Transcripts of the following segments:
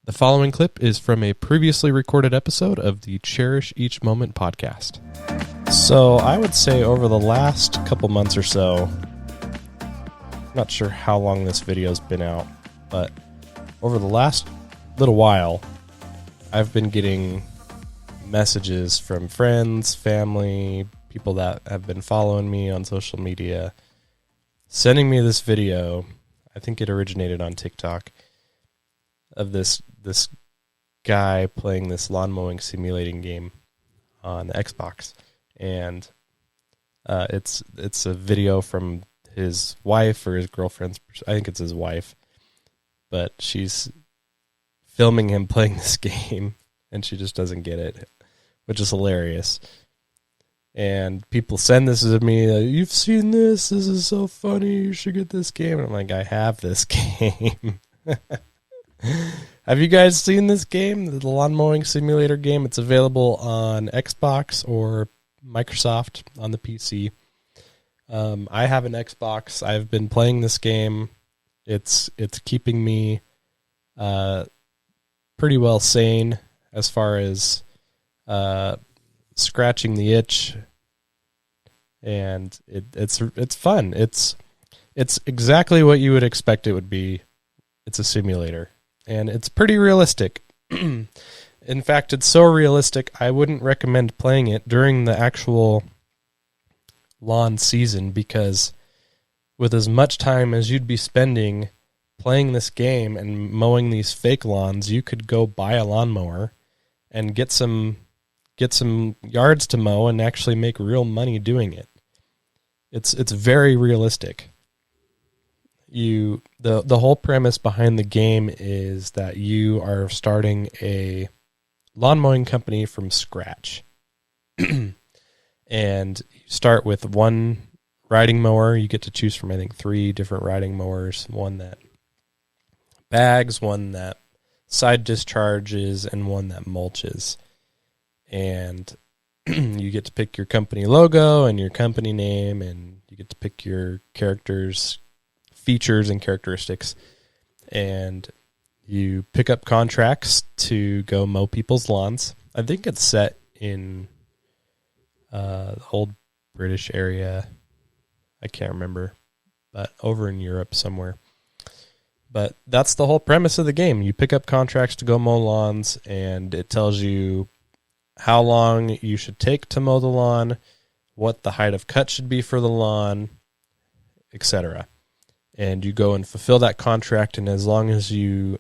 The following clip is from a previously recorded episode of the Cherish Each Moment podcast. So I would say over the last couple months or so, I'm not sure how long this video's been out, but over the last little while, I've been getting messages from friends, family, people that have been following me on social media, sending me this video. I think it originated on TikTok, of this guy playing this lawn mowing simulating game on the Xbox, and it's a video from his wife or his girlfriend's. I think it's his wife, but she's filming him playing this game, and she just doesn't get it, which is hilarious. And people send this to me, "You've seen this? This is so funny. You should get this game." And I'm like, I have this game. Have you guys seen this game, the lawn mowing simulator game? It's available on Xbox or Microsoft on the PC. I have an Xbox. I've been playing this game. It's keeping me pretty well sane as far as scratching the itch, and it's fun. It's exactly what you would expect it would be. It's a simulator. And it's pretty realistic. In fact, it's so realistic, I wouldn't recommend playing it during the actual lawn season, because with as much time as you'd be spending playing this game and mowing these fake lawns, you could go buy a lawnmower and get some yards to mow and actually make real money doing it. It's very realistic. The whole premise behind the game is that you are starting a lawn mowing company from scratch. And you start with one riding mower. You get to choose from, I think, 3 different riding mowers. One that bags, one that side discharges, and one that mulches. And you get to pick your company logo and your company name, and you get to pick your characters' features and characteristics, and you pick up contracts to go mow people's lawns. I think it's set in the old British area. I can't remember, but over in Europe somewhere. But that's the whole premise of the game. You pick up contracts to go mow lawns, and it tells you how long you should take to mow the lawn, what the height of cut should be for the lawn, etc. And you go and fulfill that contract, and as long as you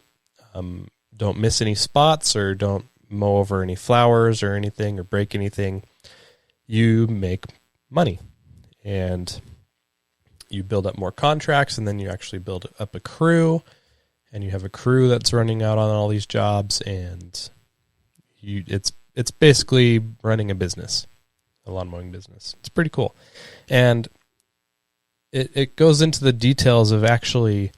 don't miss any spots or don't mow over any flowers or anything or break anything, you make money. And you build up more contracts, and then you actually build up a crew, and you have a crew that's running out on all these jobs, and it's basically running a business, a lawn mowing business. It's pretty cool. And it goes into the details of actually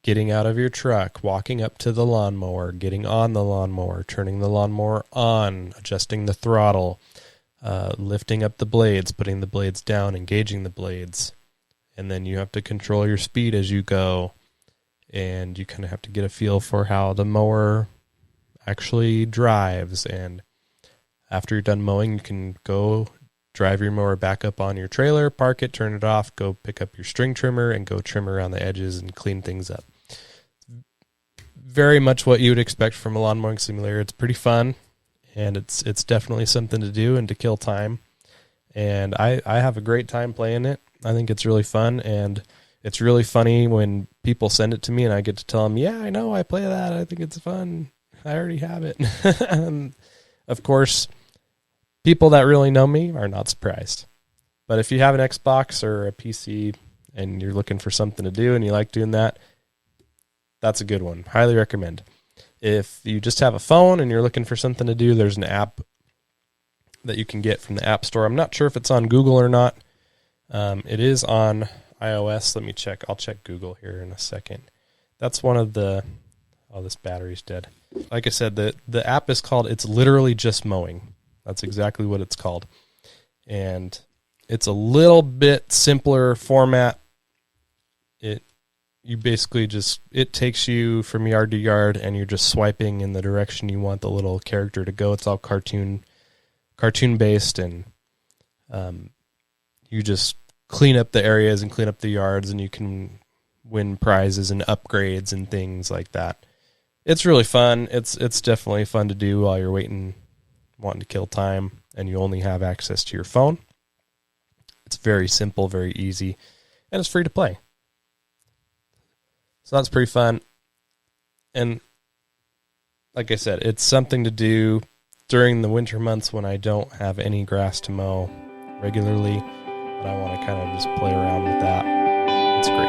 getting out of your truck, walking up to the lawnmower, getting on the lawnmower, turning the lawnmower on, adjusting the throttle, lifting up the blades, putting the blades down, engaging the blades. And then you have to control your speed as you go, and you kind of have to get a feel for how the mower actually drives. And after you're done mowing, you can go drive your mower back up on your trailer, park it, turn it off, go pick up your string trimmer, and go trim around the edges and clean things up. Very much what you would expect from a lawn mowing simulator. It's pretty fun, and it's definitely something to do and to kill time. And I have a great time playing it. I think it's really fun, and it's really funny when people send it to me and I get to tell them, yeah, I know, I play that. I think it's fun. I already have it. And of course, people that really know me are not surprised. But if you have an Xbox or a PC and you're looking for something to do and you like doing that, that's a good one. Highly recommend. If you just have a phone and you're looking for something to do, there's an app that you can get from the App Store. I'm not sure if it's on Google or not. It is on iOS. Let me check. I'll check Google here in a second. That's one of the... Oh, this battery's dead. Like I said, the app is called It's Literally Just Mowing. That's exactly what it's called. And it's a little bit simpler format. you basically just, it takes you from yard to yard, and you're just swiping in the direction you want the little character to go. It's all cartoon based, and you just clean up the areas and clean up the yards, and you can win prizes and upgrades and things like that. It's really fun. It's definitely fun to do while you're wanting to kill time, and you only have access to your phone. It's very simple, very easy, and it's free to play. So that's pretty fun. And like I said, it's something to do during the winter months when I don't have any grass to mow regularly, but I want to kind of just play around with that. It's great.